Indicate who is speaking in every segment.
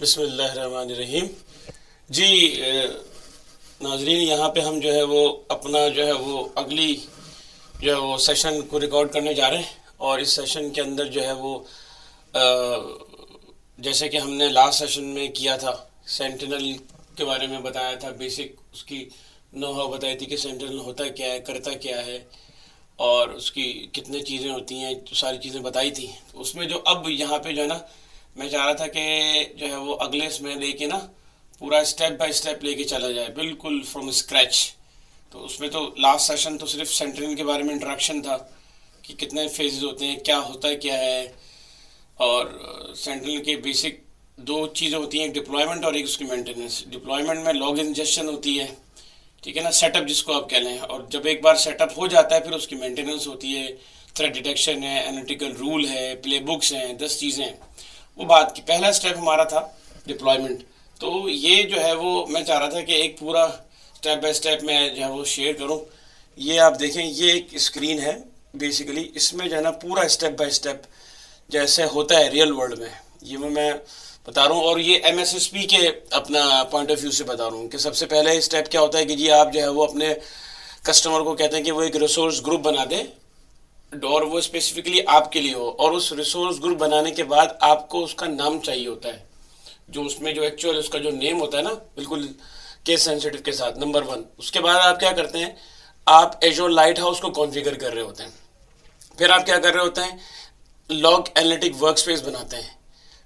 Speaker 1: बिस्मिल्लाहिर्रहमानिर्रहीम। जी नाजरीन, यहाँ पे हम जो है वो अपना जो है वो अगली जो है वो सेशन को रिकॉर्ड करने जा रहे हैं। और इस सेशन के अंदर जो है वो जैसे कि हमने लास्ट सेशन में किया था, सेंटिनल के बारे में बताया था, बेसिक उसकी नो हाउ बताई थी कि सेंटिनल होता क्या है, करता क्या है और उसकी कितने चीज़ें होती हैं, तो सारी चीज़ें बताई थी। तो उसमें जो अब यहाँ पे जो है ना, मैं चाह रहा था कि जो है वो अगले इसमें लेके ना पूरा स्टेप बाय स्टेप लेके चला जाए, बिल्कुल फ्रॉम स्क्रैच। तो उसमें तो लास्ट सेशन तो सिर्फ सेंटिनल के बारे में इंट्रोडक्शन था कि कितने फेजेस होते हैं, क्या होता है क्या है। और सेंटिनल के बेसिक दो चीज़ें होती हैं, एक डिप्लॉयमेंट और एक उसकी मेंटेनेंस। डिप्लॉयमेंट में लॉग इंजेक्शन होती है, ठीक है ना, सेटअप जिसको आप कह लें। और जब एक बार सेटअप हो जाता है फिर उसकी मेंटेनेंस होती है, थ्रेड डिटेक्शन है, एनालिटिकल रूल है, प्ले बुक्स हैं, 10 चीज़ें हैं। वो बात की पहला स्टेप हमारा था डिप्लॉयमेंट। तो ये जो है वो मैं चाह रहा था कि एक पूरा स्टेप बाय स्टेप मैं जो है वो शेयर करूं। ये आप देखें, ये एक स्क्रीन है बेसिकली, इसमें जो है ना पूरा स्टेप बाय स्टेप जैसे होता है रियल वर्ल्ड में, ये मैं बता रहा हूँ। और ये एमएसएसपी के अपना पॉइंट ऑफ व्यू से बता रहा हूँ कि सबसे पहले स्टेप क्या होता है कि जी आप जो है वो अपने कस्टमर को कहते हैं कि वो एक रिसोर्स ग्रुप बना दे और वो स्पेसिफिकली आपके लिए हो। और उस रिसोर्स ग्रुप बनाने के बाद आपको उसका नाम चाहिए होता है, जो उसमें जो एक्चुअल उसका जो नेम होता है ना, बिल्कुल केस सेंसिटिव के साथ, नंबर 1। उसके बाद आप क्या करते हैं, आप एजोर लाइट हाउस को कॉन्फ़िगर कर रहे होते हैं। फिर आप क्या कर रहे होते हैं, लॉग एनालिटिक वर्कस्पेस बनाते हैं।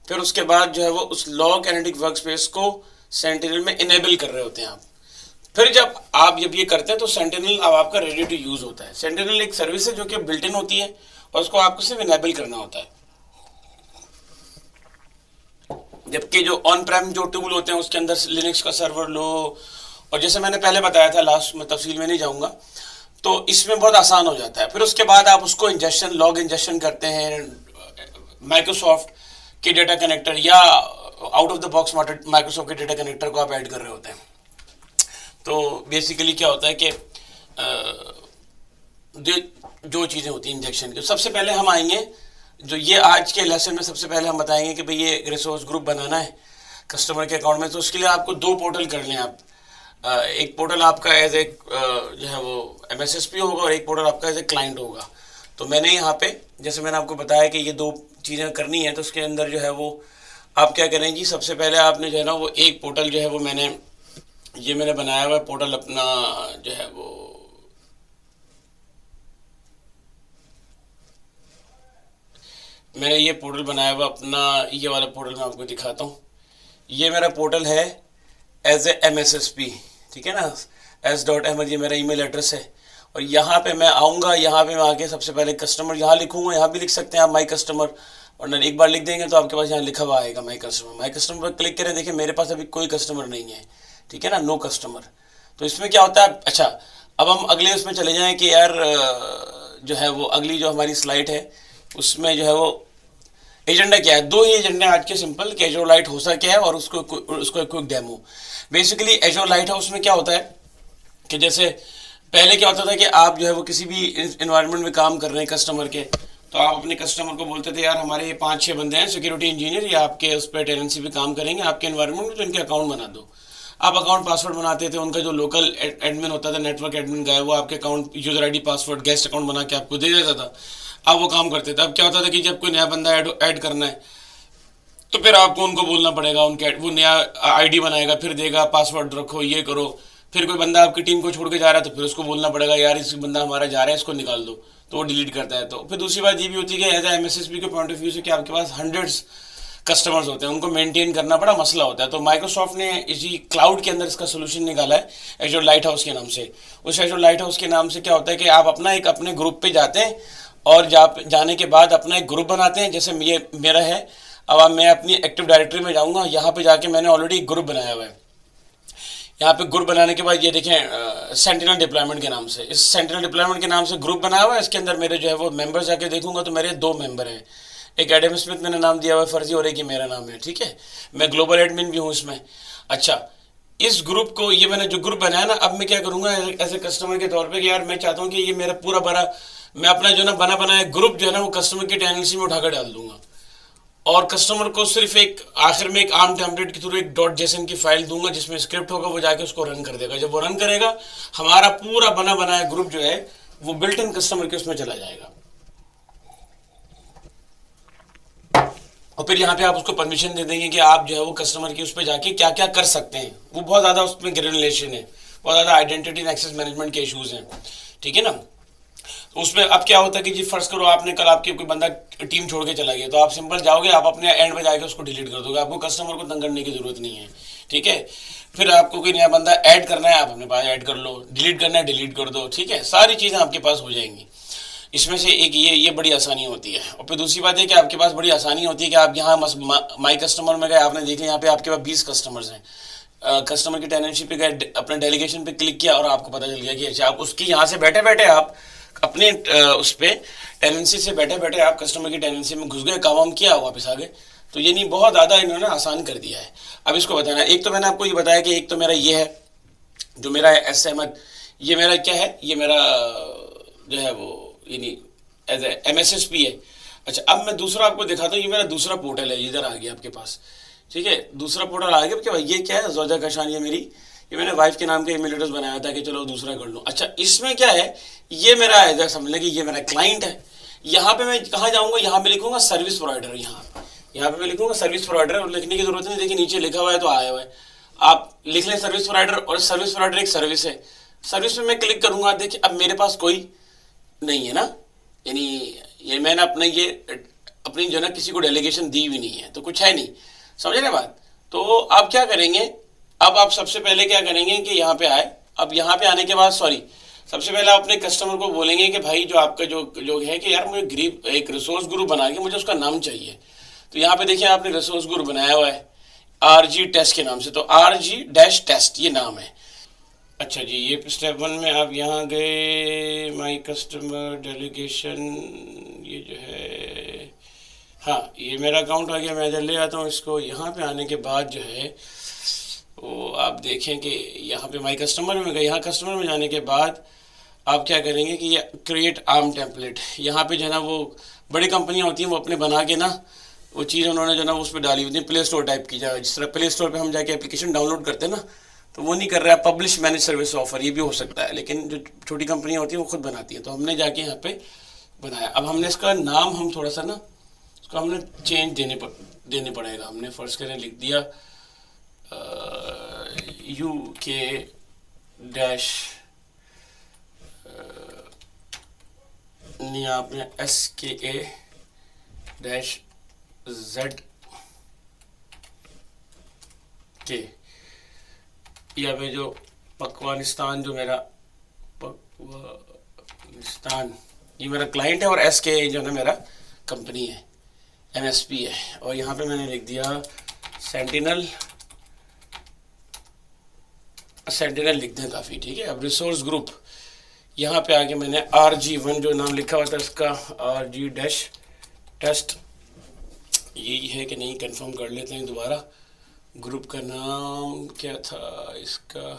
Speaker 1: फिर उसके बाद जो है वो उस लॉग एनालिटिक वर्कस्पेस को सेंटिनल में इनेबल कर रहे होते हैं आप। फिर जब आप ये करते हैं तो सेंटिनल अब आपका रेडी टू यूज़ होता है। सेंटिनल एक सर्विस है जो कि बिल्ट इन होती है और उसको आपको सिर्फ इनेबल करना होता है। जबकि जो ऑन प्रेम जो टूल होते हैं उसके अंदर लिनक्स का सर्वर लो, और जैसे मैंने पहले बताया था लास्ट में, तफसील में नहीं जाऊंगा, तो इसमें बहुत आसान हो जाता है। फिर उसके बाद आप उसको इंजेक्शन लॉग इंजेक्शन करते हैं माइक्रोसॉफ्ट के डेटा कनेक्टर या out of the box Microsoft के डेटा कनेक्टर को आप ऐड कर रहे होते हैं। तो बेसिकली क्या होता है कि जो चीज़ें होती हैं इंजेक्शन की, सबसे पहले हम आएंगे जो ये आज के लेसन में सबसे पहले हम बताएंगे कि भाई ये रिसोर्स ग्रुप बनाना है कस्टमर के अकाउंट में। तो उसके लिए आपको दो पोर्टल कर लें आप। एक पोर्टल आपका एज ए जो है वो एमएसएसपी होगा और एक पोर्टल आपका एज ए क्लाइंट होगा। तो मैंने यहाँ पे जैसे मैंने आपको बताया कि ये दो चीज़ें करनी है, तो उसके अंदर जो है वो आप क्या करें जी, सबसे पहले आपने जो है ना वो एक पोर्टल जो है वो मैंने बनाया हुआ है पोर्टल अपना जो है वो, मैंने ये पोर्टल बनाया हुआ अपना, ये वाला पोर्टल मैं आपको दिखाता हूँ। ये मेरा पोर्टल है एज ए एमएसएसपी, ठीक है ना, s.ahmed ये मेरा ईमेल एड्रेस है। और यहाँ पे मैं आऊँगा, यहाँ पे मैं आके सबसे पहले कस्टमर यहाँ लिखूँगा, यहाँ भी लिख सकते हैं आप माई कस्टमर, और एक बार लिख देंगे तो आपके पास यहाँ लिखा हुआ आएगा माई कस्टमर। माई कस्टमर पर क्लिक करें, देखिए मेरे पास अभी कोई कस्टमर नहीं है, ठीक है ना, नो कस्टमर। तो इसमें क्या होता है, अच्छा अब हम अगले उसमें चले जाएँ कि यार जो है वो अगली जो हमारी स्लाइड है उसमें जो है वो एजेंडा क्या है। दो ही एजेंडे आज के सिंपल कि एजोर लाइट होता क्या है और उसको एक quick demo. Basically एजोर light house में क्या होता है कि जैसे पहले क्या होता था कि आप जो है वो किसी भी इन्वायरमेंट में काम कर रहे हैं कस्टमर के, तो आप अपने कस्टमर को बोलते थे यार हमारे ये 5-6 बंदे हैं सिक्योरिटी इंजीनियर, ये आपके उस पर टेनेंसी पे काम करेंगे आपके इन्वायरमेंट में, तो इनके अकाउंट बना दो। आप अकाउंट पासवर्ड बनाते थे, उनका जो लोकल एडमिन होता था, नेटवर्क एडमिन गया, वो आपके account user ID password guest account बना के आपको दे देता था। अब वो काम करते थे। अब क्या होता था कि जब कोई नया बंदा ऐड करना है तो फिर आपको उनको बोलना पड़ेगा, उनके वो नया आईडी बनाएगा, फिर देगा पासवर्ड रखो, ये करो। फिर कोई बंदा आपकी टीम को छोड़ के जा रहा है तो फिर उसको बोलना पड़ेगा यार इस बंदा हमारा जा रहा है, इसको निकाल दो, तो वो डिलीट करता है। तो फिर दूसरी बात ये भी होती है कि एज ए एमएसएसपी के पॉइंट ऑफ व्यू से कि आपके पास हंड्रेड्स कस्टमर्स होते हैं, उनको मेंटेन करना बड़ा मसला होता है। तो माइक्रोसॉफ्ट ने इसी क्लाउड के अंदर इसका सोल्यूशन निकाला है एजोर लाइट हाउस के नाम से। उस एजोर लाइट हाउस के नाम से क्या होता है कि आप अपना एक अपने ग्रुप पे जाते हैं और जाने के बाद अपना एक ग्रुप बनाते हैं। जैसे ये मेरा है, अब मैं अपनी एक्टिव डायरेक्टरी में जाऊंगा, यहाँ पे जाके मैंने ऑलरेडी ग्रुप बनाया हुआ है। यहाँ पे ग्रुप बनाने के बाद ये देखें सेंटिनल डिप्लॉयमेंट के नाम से, इस सेंटिनल डिप्लॉयमेंट के नाम से ग्रुप बनाया हुआ है। इसके अंदर मेरे जो है वो मेंबर जाके देखूंगा तो मेरे 2 मेंबर हैं, एक एडम स्मिथ मैंने नाम दिया हुआ है फर्जी, और एक ही मेरा नाम है, ठीक है। मैं ग्लोबल एडमिन भी हूँ इसमें। अच्छा, इस ग्रुप को, ये मैंने जो ग्रुप बनाया ना, अब मैं क्या करूँगा ऐसे कस्टमर के तौर पे कि यार मैं चाहता हूँ कि ये मेरा पूरा मैं अपना जो ना बना बनाया ग्रुप जो है ना वो कस्टमर की टेनेंसी में उठाकर डाल दूंगा। और कस्टमर को सिर्फ एक आखिर में एक आर्म टेम्पलेट के थ्रू एक डॉट जेसन की फाइल दूंगा जिसमें स्क्रिप्ट होगा, वो जाके उसको रन कर देगा। जब वो रन करेगा हमारा पूरा बना बनाया ग्रुप जो है वो बिल्ट इन कस्टमर के उसमें चला जाएगा। और फिर यहाँ पे आप उसको परमिशन दे देंगे कि आप जो है वो कस्टमर की उस पर जाके क्या क्या कर सकते हैं। वो बहुत ज़्यादा उसमें ग्रेनुलेशन है, बहुत ज़्यादा आइडेंटिटी एंड एक्सेस मैनेजमेंट के इश्यूज हैं, ठीक है ना। तो उसमें अब क्या होता है कि जी फर्ज करो आपने कल आपके कोई बंदा टीम छोड़ के चला गया, तो आप सिंपल जाओगे, आप अपने एंड पे जाके उसको डिलीट कर दोगे, आपको कस्टमर को तंग करने की जरूरत नहीं है, ठीक है। फिर आपको कोई नया बंदा ऐड करना है, आप अपने पास ऐड कर लो, डिलीट करना है डिलीट कर दो, ठीक है। सारी चीज़ें आपके पास हो जाएंगी। इसमें से एक ये बड़ी आसानी होती है। और फिर दूसरी बात है कि आपके पास बड़ी आसानी होती है कि आप यहाँ माई कस्टमर में गए, आपने देख लिया यहाँ पे आपके पास 20 कस्टमर्स हैं, कस्टमर की टेनेंसी पे गए, अपने डेलीगेशन पे क्लिक किया और आपको पता चल गया कि अच्छा आप उसकी यहाँ से बैठे बैठे आप अपने उस पर टेनेंसी से बैठे बैठे आप कस्टमर की टेनेंसी में घुस गए, काम किया, वापस आ गए। तो ये नहीं, बहुत ज़्यादा इन्होंने आसान कर दिया है। अब इसको बताना, एक तो मैंने आपको ये बताया कि एक तो मेरा ये है जो मेरा एस अहमद, ये मेरा क्या है, ये मेरा जो है वो यानी एज ए MSSP है। अच्छा अब मैं दूसरा आपको दिखाता हूँ, ये मेरा दूसरा पोर्टल है, इधर आ गया आपके पास, ठीक है। दूसरा पोर्टल आ गया, क्या भाई ये क्या है, जोजा कशान, ये मेरी, ये मैंने वाइफ के नाम का ईमेल एड्रेस बनाया था कि चलो दूसरा कर लूँ। अच्छा इसमें क्या है, ये मेरा है, समझ लें कि ये मेरा क्लाइंट है। यहाँ पे मैं कहाँ जाऊँगा, यहाँ पे लिखूंगा सर्विस प्रोवाइडर, यहाँ पे मैं लिखूंगा सर्विस प्रोवाइडर, और लिखने की जरूरत नहीं, देखिए नीचे लिखा हुआ है तो आया हुआ है, आप लिख लें सर्विस प्रोवाइडर। और सर्विस प्रोवाइडर एक सर्विस है, सर्विस में मैं क्लिक करूंगा, देखिए अब मेरे पास कोई नहीं है ना, यानी ये मैंने अपनी जो ना किसी को डेलीगेशन दी भी नहीं है, तो कुछ है नहीं, समझ रहे बात। तो आप क्या करेंगे, अब आप सबसे पहले क्या करेंगे कि यहाँ पे आए, अब यहाँ पे आने के बाद सबसे पहले आप अपने कस्टमर को बोलेंगे कि भाई जो आपका जो है कि यार मुझे एक रिसोर्स ग्रुप बना के मुझे उसका नाम चाहिए। तो यहाँ पे देखिए आपने रिसोर्स ग्रुप बनाया हुआ है RG टेस्ट के नाम से, तो RG-टेस्ट ये नाम है। अच्छा जी, ये स्टेप 1 में आप यहाँ गए, माई कस्टमर डेलीगेशन, ये जो है, हाँ ये मेरा अकाउंट आ गया, मैं इधर ले आता हूँ इसको। यहाँ पे आने के बाद जो है वो आप देखें कि यहाँ पे माई कस्टमर में गए, यहाँ कस्टमर में जाने के बाद आप क्या करेंगे कि ये क्रिएट आर्म टेम्पलेट, यहाँ पे जो है ना वो बड़ी कंपनियाँ होती हैं वो अपने बना के ना वो चीज़ उन्होंने जो ना उस पर डाली होती है, प्ले स्टोर टाइप की, जिस तरह प्ले स्टोर पे हम जाके एप्लीकेशन डाउनलोड करते हैं ना, तो वो नहीं कर रहा है। पब्लिश मैनेज सर्विस ऑफर ये भी हो सकता है, लेकिन जो छोटी कंपनियाँ होती हैं वो खुद बनाती हैं, तो हमने जाके यहाँ पे बनाया। अब हमने इसका नाम हम थोड़ा सा ना उसको हमने चेंज देने पड़ेगा। हमने फर्स्ट करें लिख दिया UK डैश नहीं, आपने SKA डैश Z के, या पे जो पकवानिस्तान, जो मेरा पकवानिस्तान ये मेरा क्लाइंट है, और SKA जो है मेरा कंपनी है, MSP है। और यहाँ पे मैंने लिख दिया सेंटिनल लिख दें काफ़ी, ठीक है। अब रिसोर्स ग्रुप, यहाँ पे आके मैंने RG1 जो नाम लिखा हुआ था इसका, RG-टेस्ट, यही है कि नहीं कंफर्म कर लेते हैं दोबारा। ग्रुप का नाम क्या था इसका,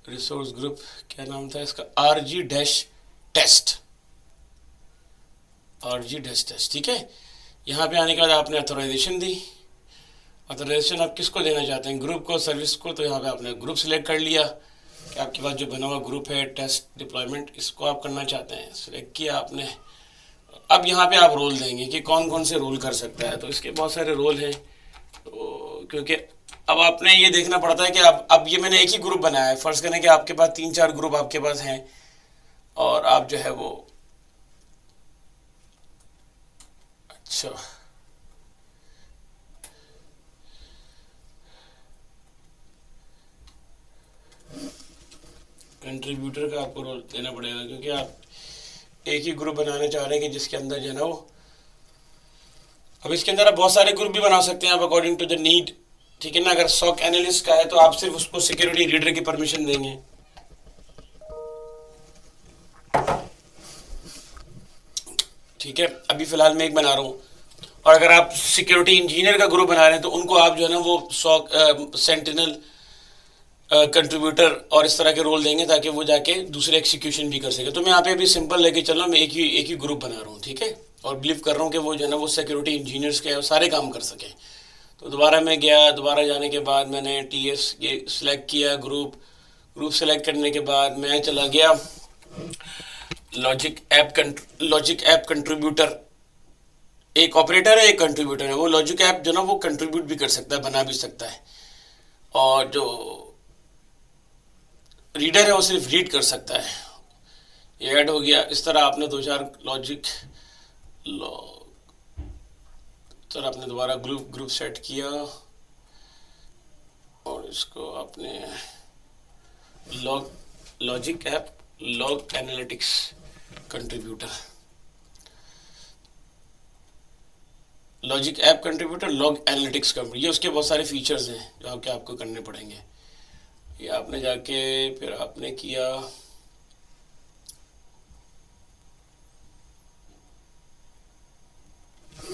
Speaker 1: रिसोर्स ग्रुप क्या नाम था इसका, RG-टेस्ट, ठीक है। यहाँ पे आने के बाद आपने अथोराइजेशन दी, अथोराइजेशन आप किसको देना चाहते हैं, ग्रुप को, सर्विस को, तो यहाँ पे आपने ग्रुप सिलेक्ट कर लिया कि आपके पास जो बना हुआ ग्रुप है टेस्ट डिप्लॉयमेंट, इसको आप करना चाहते हैं, सिलेक्ट किया आपने। अब यहाँ पे आप रोल देंगे कि कौन कौन से रोल कर सकता है, तो इसके बहुत सारे रोल हैं, तो क्योंकि अब आपने ये देखना पड़ता है कि अब ये मैंने एक ही ग्रुप बनाया है, फर्ज करें कि आपके पास 3-4 ग्रुप आपके पास हैं, और आप जो है वो, अच्छा कंट्रीब्यूटर का आपको रोल देना पड़ेगा, क्योंकि आप एक ही ग्रुप बनाने चाह रहे हैं कि जिसके अंदर जो है ना वो, अब इसके अंदर आप बहुत सारे ग्रुप भी बना सकते हैं आप अकॉर्डिंग टू द नीड, ठीक है ना। अगर SOC एनालिस्ट का है तो आप सिर्फ उसको सिक्योरिटी रीडर की परमिशन देंगे, ठीक है। अभी फिलहाल मैं एक बना रहा हूँ। और अगर आप सिक्योरिटी इंजीनियर का ग्रुप बना रहे हैं तो उनको आप जो है ना वो SOC सेंटिनल कंट्रीब्यूटर और इस तरह के रोल देंगे, ताकि वो जाके दूसरे एग्जीक्यूशन भी कर सके। तो मैं यहाँ पे अभी सिंपल लेके चल रहा हूँ, मैं एक ही ग्रुप बना रहा हूँ, ठीक है। और बिलीव कर रहा हूँ कि वो जो है ना वो सिक्योरिटी इंजीनियर्स के सारे काम कर सकें। तो दोबारा मैं गया, दोबारा जाने के बाद मैंने टीएस ये सिलेक्ट किया, ग्रुप सेलेक्ट करने के बाद मैं चला गया लॉजिक ऐप कंट्रीब्यूटर। एक ऑपरेटर है, एक कंट्रीब्यूटर है। वो लॉजिक ऐप जो ना वो कंट्रीब्यूट भी कर सकता है, बना भी सकता है, और जो रीडर है वो सिर्फ रीड कर सकता है। ये ऐड हो गया। इस तरह आपने दो चार लॉजिक सर आपने दोबारा ग्रुप सेट किया और इसको आपने logic app log analytics contributor, logic app contributor log analytics contributor, ये उसके बहुत सारे फीचर्स हैं जो आपको करने पड़ेंगे। ये आपने जाके फिर आपने किया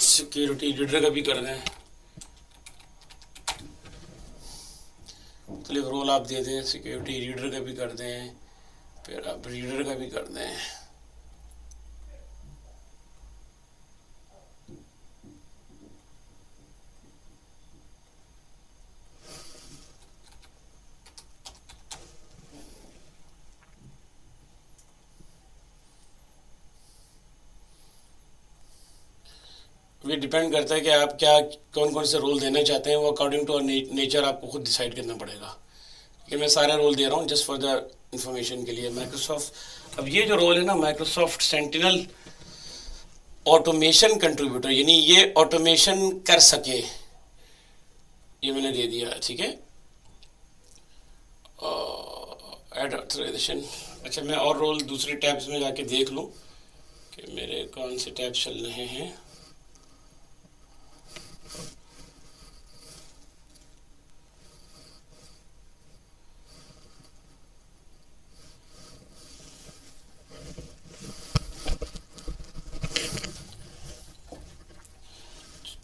Speaker 1: सिक्योरिटी रीडर का भी कर दें, मुख्तलिफ रोल आप दे दें, सिक्योरिटी रीडर का भी कर दें, फिर आप रीडर का भी कर दें। ये डिपेंड करता है कि आप क्या कौन कौन से रोल देना चाहते हैं, वो अकॉर्डिंग टू नेचर आपको खुद डिसाइड करना पड़ेगा। कि मैं सारे रोल दे रहा हूँ जस्ट फॉर द इंफॉर्मेशन के लिए। माइक्रोसॉफ्ट, अब ये जो रोल है ना माइक्रोसॉफ्ट सेंटिनल ऑटोमेशन कंट्रीब्यूटर, यानी ये ऑटोमेशन कर सके, ये मैंने दे दिया, ठीक है। Add authorization. अच्छा मैं और रोल दूसरे टैब्स में जाके देख लूँ कि मेरे कौन से टैब चल रहे हैं।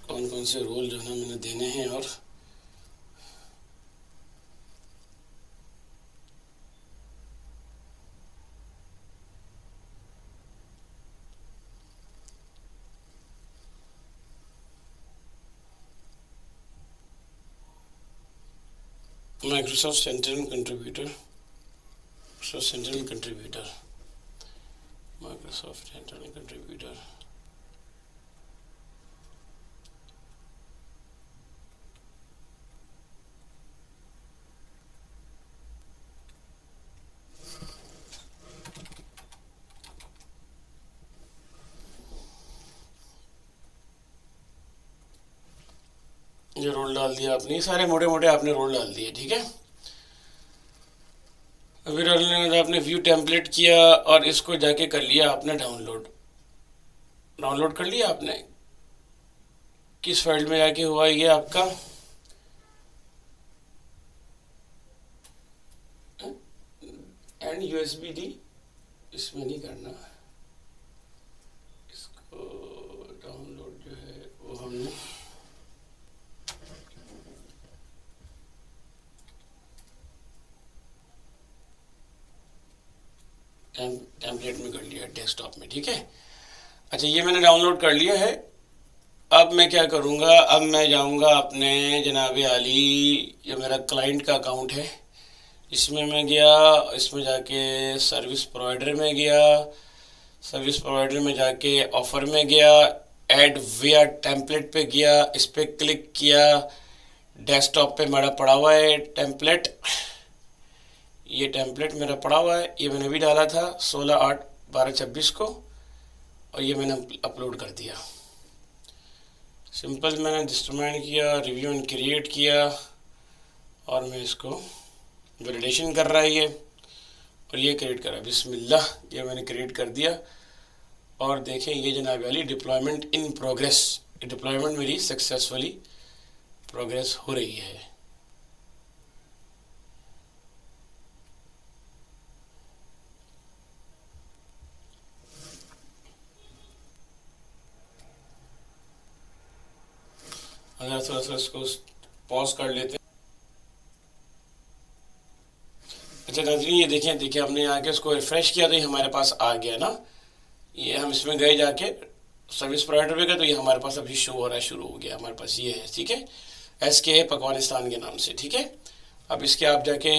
Speaker 1: कौन कौन से रोल जो है ना मैंने देने हैं। और Microsoft sentinel contributor, Microsoft sentinel contributor, Microsoft sentinel contributor. ये रोल डाल दिया आपने, सारे मोटे मोटे आपने रोल डाल दिए, ठीक है। अभी डालने के बाद आपने व्यू टेम्पलेट किया और इसको जाके कर लिया आपने डाउनलोड कर लिया आपने। किस फाइल में जाके हुआ ये आपका एंड USB-D, इसमें नहीं करना, इसको डाउनलोड जो है वो हमने टेम्पलेट में कर लिया डेस्कटॉप में, ठीक है। अच्छा ये मैंने डाउनलोड कर लिया है। अब मैं क्या करूँगा, अब मैं जाऊँगा अपने जनाब आली, जो मेरा क्लाइंट का अकाउंट है इसमें मैं गया, इसमें जाके सर्विस प्रोवाइडर में गया, सर्विस प्रोवाइडर में जाके ऑफ़र में गया, ऐड विया टेम्पलेट पे गया, इस पर क्लिक किया। डेस्कटॉप पे मेरा पड़ा हुआ है टेम्पलेट, ये टेम्पलेट मेरा पड़ा हुआ है, ये मैंने भी डाला था 16/8/12/26 को, और ये मैंने अपलोड कर दिया। सिंपल मैंने डिटरमाइन किया, रिव्यू एंड क्रिएट किया, और मैं इसको वैलिडेशन कर रहा है ये, और ये क्रिएट करा, बिस्मिल्लाह, ये मैंने क्रिएट कर दिया। और देखें ये जनाब वाली डिप्लॉयमेंट इन प्रोग्रेस, डिप्लॉयमेंट मेरी सक्सेसफुली प्रोग्रेस हो रही है। अगर थोड़ा सा इसको पॉज कर लेते हैं। अच्छा नाज़रीन ये देखें हमने आके इसको रिफ्रेश किया तो ये हमारे पास आ गया ना। ये हम इसमें गए जाके सर्विस प्रोवाइडर पे गए तो ये हमारे पास अभी शो हो रहा है, शुरू हो गया हमारे पास, ये है। ठीक है, SK अफगानिस्तान के नाम से। ठीक है, अब इसके आप जाके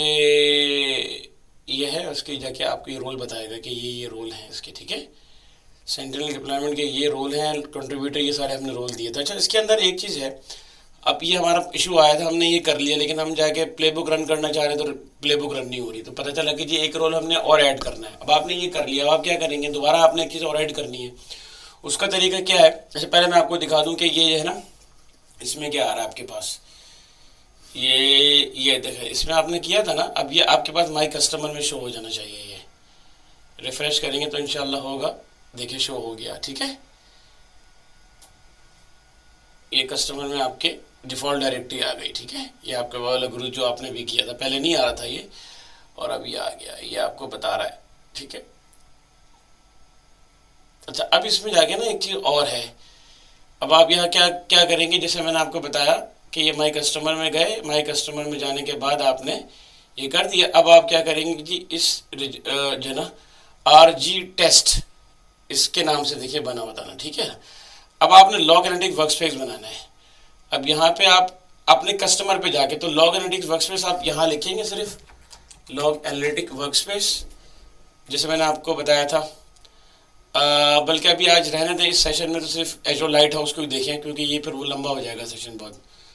Speaker 1: ये है, उसके जाके आपको ये रोल बताएगा कि ये रोल है इसके। ठीक है, सेंट्रल डिप्लॉयमेंट के ये रोल हैं, कंट्रीब्यूटर ये सारे हमने रोल दिए थे। अच्छा, इसके अंदर एक चीज़ है, अब ये हमारा इशू आया था, हमने ये कर लिया, लेकिन हम जाके प्लेबुक रन करना चाह रहे हैं तो प्लेबुक रन नहीं हो रही, तो पता चला कि जी एक रोल हमने और ऐड करना है। अब आपने ये कर लिया, अब आप क्या करेंगे, दोबारा आपने एक चीज़ और ऐड करनी है। उसका तरीका क्या है, जैसे पहले मैं आपको दिखा दूं कि ये है ना, इसमें क्या आ रहा है आपके पास, ये देखें, इसमें आपने किया था ना, अब ये आपके पास माई कस्टमर में शो हो जाना चाहिए। ये रिफ्रेश करेंगे तो इंशाल्लाह होगा, देखिए शो हो गया। ठीक है, ये कस्टमर में आपके डिफ़ॉल्ट डायरेक्टरी आ गई। ठीक है, ये आपका वाला ग्रुप जो आपने भी किया था, पहले नहीं आ रहा था ये, और अब ये आ गया, ये आपको बता रहा है। ठीक है, अच्छा, अब इसमें जाके ना एक चीज़ और है, अब आप यहाँ क्या क्या करेंगे, जैसे मैंने आपको बताया कि ये माई कस्टमर में गए, माई कस्टमर में जाने के बाद आपने ये कर दिया। अब आप क्या करेंगे जी, इस जो ना RG टेस्ट इसके नाम से देखिए बना बताना। ठीक है, अब आपने लॉग एनालिटिक्स वर्कस्पेस बनाना है। अब यहाँ पे आप अपने कस्टमर पे जाके तो लॉग एनालिटिक्स वर्कस्पेस आप यहाँ लिखेंगे, सिर्फ लॉग एनालिटिक वर्कस्पेस, जैसे मैंने आपको बताया था। बल्कि अभी आज रहने दें इस सेशन में, तो सिर्फ एजोर लाइट हाउस को ही देखें, क्योंकि ये फिर वो लंबा हो जाएगा सेशन बहुत।